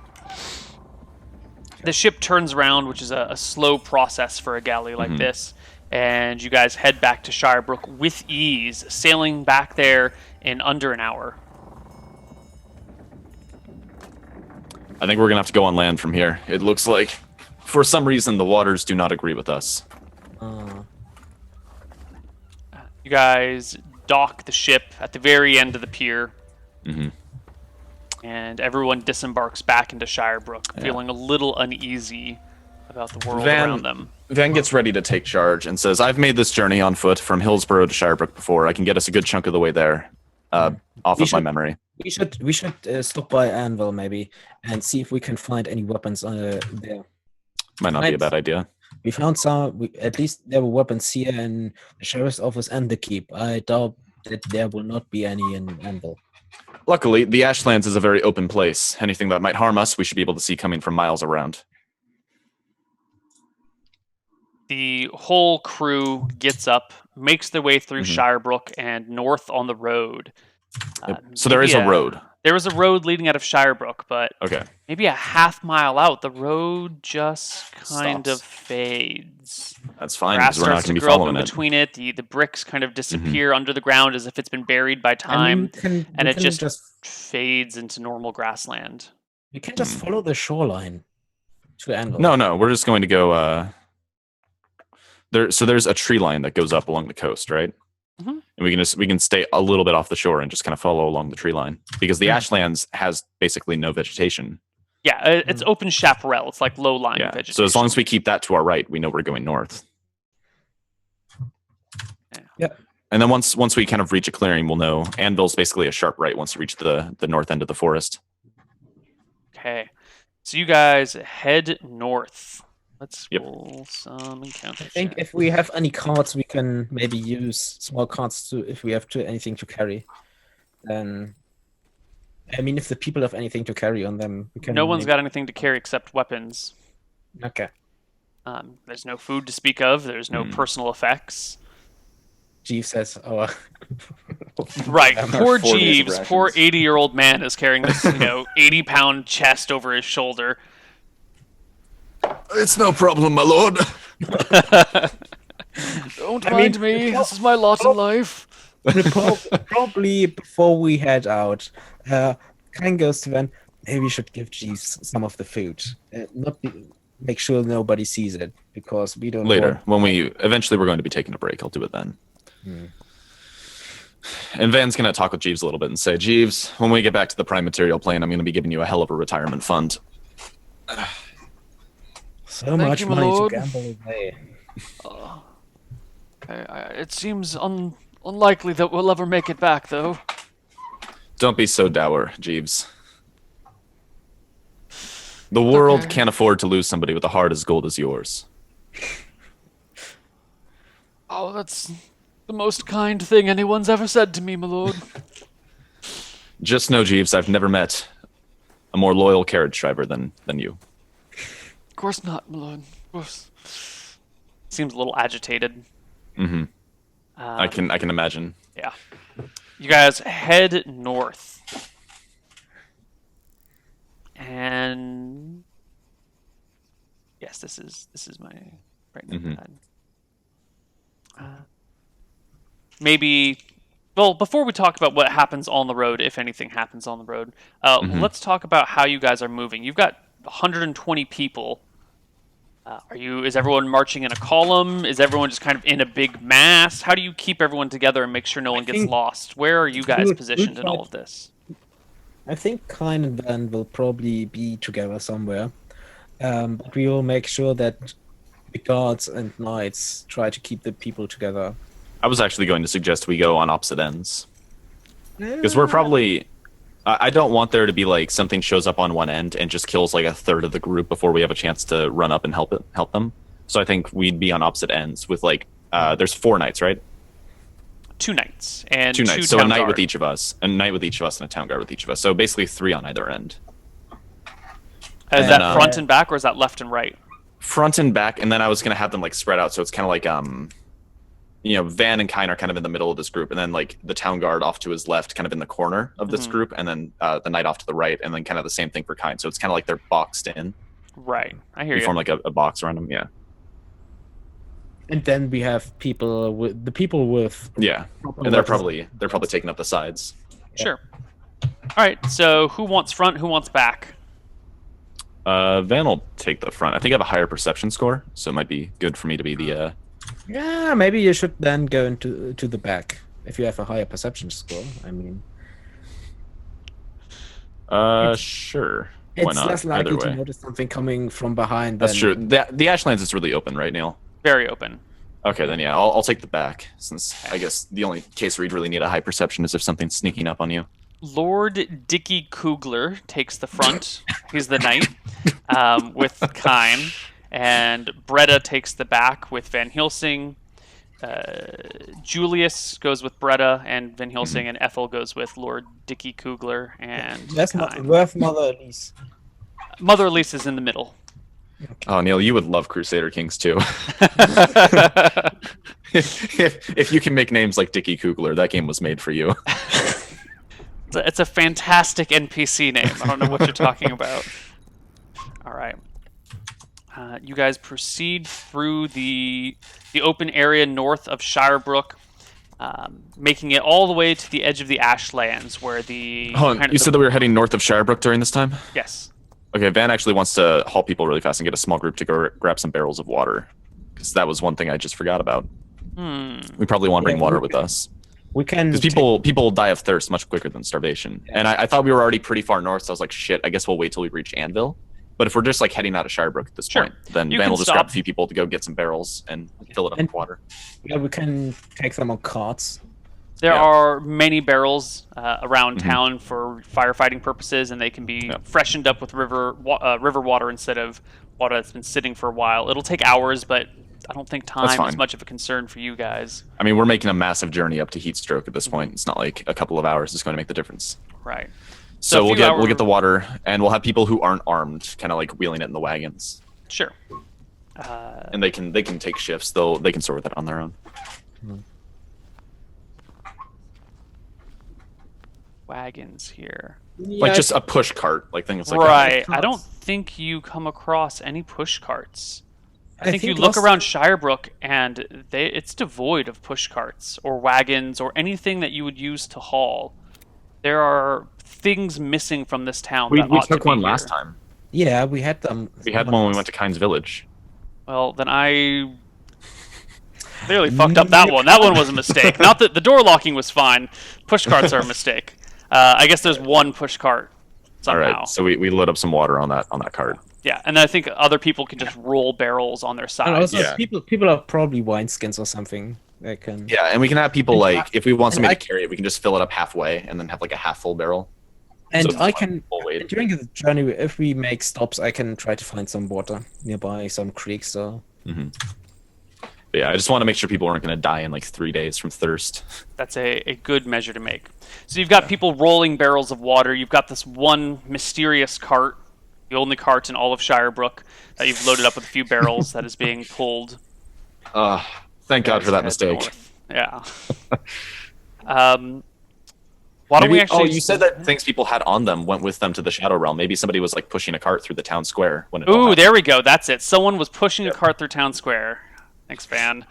Speaker 1: The ship turns around, which is a slow process for a galley like this, and you guys head back to Shirebrook with ease, sailing back there in under an hour.
Speaker 2: I think we're going to have to go on land from here. It looks like, for some reason, the waters do not agree with us.
Speaker 1: You guys dock the ship at the very end of the pier, and everyone disembarks back into Shirebrook, feeling a little uneasy about the world around them.
Speaker 2: Van gets ready to take charge and says, I've made this journey on foot from Hillsborough to Shirebrook before. I can get us a good chunk of the way there, my memory.
Speaker 3: We should stop by Anvil maybe and see if we can find any weapons there.
Speaker 2: Might not be a bad idea.
Speaker 3: We found some. At least there were weapons here in the sheriff's office and the keep. I doubt that there will not be any in Anvil.
Speaker 2: Luckily, the Ashlands is a very open place. Anything that might harm us, we should be able to see coming from miles around.
Speaker 1: The whole crew gets up, makes their way through Shirebrook and north on the road.
Speaker 2: So there is a road.
Speaker 1: There was a road leading out of Shirebrook, but maybe a half mile out, the road just kind of fades.
Speaker 2: That's fine,
Speaker 1: Grass
Speaker 2: because we're not
Speaker 1: starts
Speaker 2: going
Speaker 1: to
Speaker 2: to be
Speaker 1: grow up
Speaker 2: following
Speaker 1: in
Speaker 2: it.
Speaker 1: between it. The bricks kind of disappear under the ground as if it's been buried by time, and it just fades into normal grassland.
Speaker 3: We can just follow the shoreline to Anvil.
Speaker 2: No, we're just going to go... So there's a tree line that goes up along the coast, right? And we can stay a little bit off the shore and just kind of follow along the tree line, because the Ashlands has basically no vegetation.
Speaker 1: Yeah, it's open chaparral. It's like low-lying vegetation.
Speaker 2: So as long as we keep that to our right, we know we're going north.
Speaker 3: Yeah.
Speaker 2: And then once we kind of reach a clearing, we'll know. Anvil's basically a sharp right once you reach the north end of the forest.
Speaker 1: Okay. So you guys head north. Let's roll some encounter.
Speaker 3: I think if we have any cards, we can maybe use small cards if we have anything to carry. Then, I mean, if the people have anything to carry on them, we can.
Speaker 1: No one's got anything to carry except weapons.
Speaker 3: Okay.
Speaker 1: There's no food to speak of. There's no personal effects.
Speaker 3: Jeeves says, "Oh."
Speaker 1: Right, poor Jeeves, poor 80-year-old man is carrying this 80-pound chest over his shoulder.
Speaker 2: It's no problem, my lord.
Speaker 1: Don't mind me. This is my lot in life.
Speaker 3: Probably before we head out, Kang goes to Van. Maybe we should give Jeeves some of the food. Make sure nobody sees it, because we don't.
Speaker 2: Later, when eventually we're going to be taking a break, I'll do it then. And Van's going to talk with Jeeves a little bit and say, Jeeves, when we get back to the prime material plane, I'm going to be giving you a hell of a retirement fund.
Speaker 3: So much money to gamble away.
Speaker 1: It seems unlikely that we'll ever make it back, though.
Speaker 2: Don't be so dour, Jeeves. The world can't afford to lose somebody with a heart as gold as yours.
Speaker 1: Oh, that's the most kind thing anyone's ever said to me, my lord.
Speaker 2: Just know, Jeeves, I've never met a more loyal carriage driver than you.
Speaker 1: Of course not, my lord. Of course. Seems a little agitated.
Speaker 2: I can imagine.
Speaker 1: Yeah. You guys head north. And yes, this is my right now. Maybe, well, before we talk about what happens on the road, if anything happens on the road, let's talk about how you guys are moving. You've got 120 people. Is everyone marching in a column? Is everyone just kind of in a big mass? How do you keep everyone together and make sure no one gets lost? Where are you guys positioned in all of this?
Speaker 3: I think Kine and Van will probably be together somewhere. But we will make sure that the guards and knights try to keep the people together.
Speaker 2: I was actually going to suggest we go on opposite ends because we're probably. I don't want there to be like something shows up on one end and just kills like a third of the group before we have a chance to run up and help them. So I think we'd be on opposite ends with like there's 4 knights, right?
Speaker 1: 2 knights and
Speaker 2: 2
Speaker 1: 2
Speaker 2: knights. So a
Speaker 1: town
Speaker 2: knight
Speaker 1: guard.
Speaker 2: with each of us, a knight with each of us, and a town guard with each of us. So basically 3 on either end.
Speaker 1: Is that front and back, or is that left and right?
Speaker 2: Front and back, and then I was gonna have them like spread out, so it's kind of like Van and Kine are kind of in the middle of this group, and then like the town guard off to his left, kind of in the corner of this group, and then the knight off to the right, and then kind of the same thing for Kine. So it's kind of like they're boxed in.
Speaker 1: Right, I hear
Speaker 2: We
Speaker 1: you.
Speaker 2: form like a box around them. Yeah.
Speaker 3: And then we have people with
Speaker 2: Yeah, and they're probably taking up the sides.
Speaker 1: Sure. All right, so who wants front, who wants back?
Speaker 2: Van will take the front. I think I have a higher perception score, so it might be good for me to be the.
Speaker 3: Yeah, maybe you should then go into the back if you have a higher perception score. I mean,
Speaker 2: Sure. Why
Speaker 3: it's
Speaker 2: not?
Speaker 3: less
Speaker 2: Either
Speaker 3: likely to
Speaker 2: way.
Speaker 3: notice something coming from behind.
Speaker 2: That's true.
Speaker 3: than,
Speaker 2: The Ashlands is really open, right, Neal?
Speaker 1: Very open.
Speaker 2: Okay, then yeah, I'll take the back, since I guess the only case where you'd really need a high perception is if something's sneaking up on you.
Speaker 1: Lord Dicky Kugler takes the front. He's the knight with Kine. And Breda takes the back with Van Helsing. Julius goes with Breda and Van Helsing, and Ethel goes with Lord Dicky Kugler and
Speaker 3: That's not
Speaker 1: Kine.
Speaker 3: worth Mother Elise.
Speaker 1: Mother Elise is in the middle.
Speaker 2: Oh, Neal, you would love Crusader Kings too. if you can make names like Dicky Kugler, that game was made for you.
Speaker 1: It's a fantastic NPC name. I don't know what you're talking about. All right. You guys proceed through the open area north of Shirebrook, making it all the way to the edge of the Ashlands, where the...
Speaker 2: Hold on, you said that we were heading north of Shirebrook during this time?
Speaker 1: Yes.
Speaker 2: Okay, Van actually wants to haul people really fast and get a small group to go grab some barrels of water. Because that was one thing I just forgot about. We probably want to bring water with us.
Speaker 3: We can.
Speaker 2: Because people die of thirst much quicker than starvation.
Speaker 3: Yeah.
Speaker 2: And I thought we were already pretty far north, so I was like, shit, I guess we'll wait till we reach Anvil. But if we're just like heading out of Shirebrook at this
Speaker 1: Sure.
Speaker 2: point, then
Speaker 1: You
Speaker 2: Van
Speaker 1: can
Speaker 2: will just
Speaker 1: stop.
Speaker 2: grab a few people to go get some barrels and fill it up with water.
Speaker 3: Yeah, we can take them on carts.
Speaker 1: There
Speaker 2: Yeah.
Speaker 1: are many barrels around town for firefighting purposes, and they can be freshened up with river water instead of water that's been sitting for a while. It'll take hours, but I don't think time is
Speaker 2: fine.
Speaker 1: much of a concern for you guys.
Speaker 2: I mean, we're making a massive journey up to Heatstroke at this point. It's not like a couple of hours is going to make the difference.
Speaker 1: Right.
Speaker 2: So
Speaker 1: a
Speaker 2: we'll
Speaker 1: few
Speaker 2: get the water, and we'll have people who aren't armed, kind of like wheeling it in the wagons,
Speaker 1: Sure.
Speaker 2: and they can take shifts. They can sort that on their own.
Speaker 1: Wagons here.
Speaker 2: Like just a push cart, like things like that.
Speaker 1: Right. I
Speaker 3: carts.
Speaker 1: don't think you come across any push carts. I
Speaker 3: I
Speaker 1: think you
Speaker 3: think
Speaker 1: look
Speaker 3: last-
Speaker 1: around Shirebrook and it's devoid of push carts or wagons or anything that you would use to haul. There are things missing from this town.
Speaker 2: We
Speaker 1: that ought to
Speaker 2: took
Speaker 1: be
Speaker 2: one
Speaker 1: here.
Speaker 2: last time.
Speaker 3: Yeah, we had them.
Speaker 2: We had one when we went to Kynes Village.
Speaker 1: Well, then I clearly fucked up that one. That one was a mistake. Not that the door locking was fine. Push carts are a mistake. I guess there's one push cart
Speaker 2: All
Speaker 1: somehow.
Speaker 2: right, so we lit up some water on that cart.
Speaker 1: Yeah, and I think other people can just roll barrels on their
Speaker 3: And
Speaker 1: sides.
Speaker 3: also,
Speaker 2: Yeah.
Speaker 3: people are probably wineskins or something. They can.
Speaker 2: Yeah, and we can have people
Speaker 3: And
Speaker 2: like if we want
Speaker 3: and
Speaker 2: somebody
Speaker 3: I-
Speaker 2: to carry it, we can just fill it up halfway and then have like a half full barrel.
Speaker 3: And
Speaker 2: So it's
Speaker 3: I
Speaker 2: like
Speaker 3: can
Speaker 2: full weight.
Speaker 3: during the journey, if we make stops, I can try to find some water nearby, some creeks. So
Speaker 2: But yeah, I just want to make sure people aren't going to die in like 3 days from thirst.
Speaker 1: That's a good measure to make. So you've got people rolling barrels of water. You've got this one mysterious cart, the only cart in all of Shirebrook that you've loaded up with a few barrels that is being pulled.
Speaker 2: Thank God for that
Speaker 1: head
Speaker 2: mistake.
Speaker 1: north. Yeah. Why don't we actually?
Speaker 2: you said that things people had on them went with them to the Shadow Realm. Maybe somebody was like pushing a cart through the town square when it all
Speaker 1: Ooh,
Speaker 2: happened.
Speaker 1: there we go. That's it. Someone was pushing
Speaker 2: Yep.
Speaker 1: a cart through town square. Thanks, Van.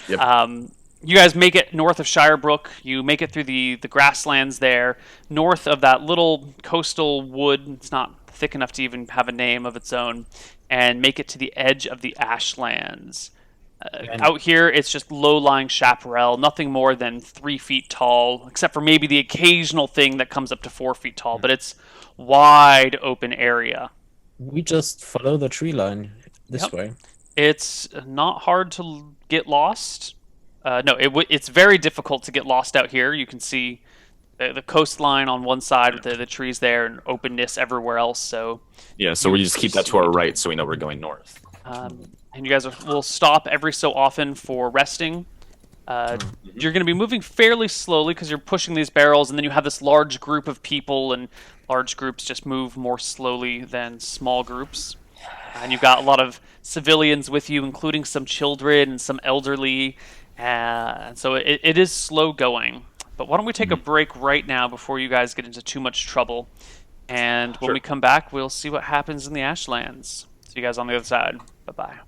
Speaker 2: Yep.
Speaker 1: You guys make it north of Shirebrook. You make it through the grasslands there, north of that little coastal wood. It's not thick enough to even have a name of its own, and make it to the edge of the Ashlands. Out here, it's just low-lying chaparral, nothing more than 3 feet tall, except for maybe the occasional thing that comes up to 4 feet tall. But it's wide open area.
Speaker 3: We just follow the tree line this
Speaker 1: Yep.
Speaker 3: way.
Speaker 1: It's not hard to get lost. No, it's very difficult to get lost out here. You can see the coastline on one side with the trees there and openness everywhere else. So
Speaker 2: Yeah, so we just keep that to our right so we know we're going north.
Speaker 1: and you guys will stop every so often for resting. You're going to be moving fairly slowly because you're pushing these barrels, and then you have this large group of people, and large groups just move more slowly than small groups. And you've got a lot of civilians with you, including some children and some elderly. And so it is slow going. But why don't we take a break right now before you guys get into too much trouble? And when we come back, we'll see what happens in the Ashlands. See you guys on the other side. Bye-bye.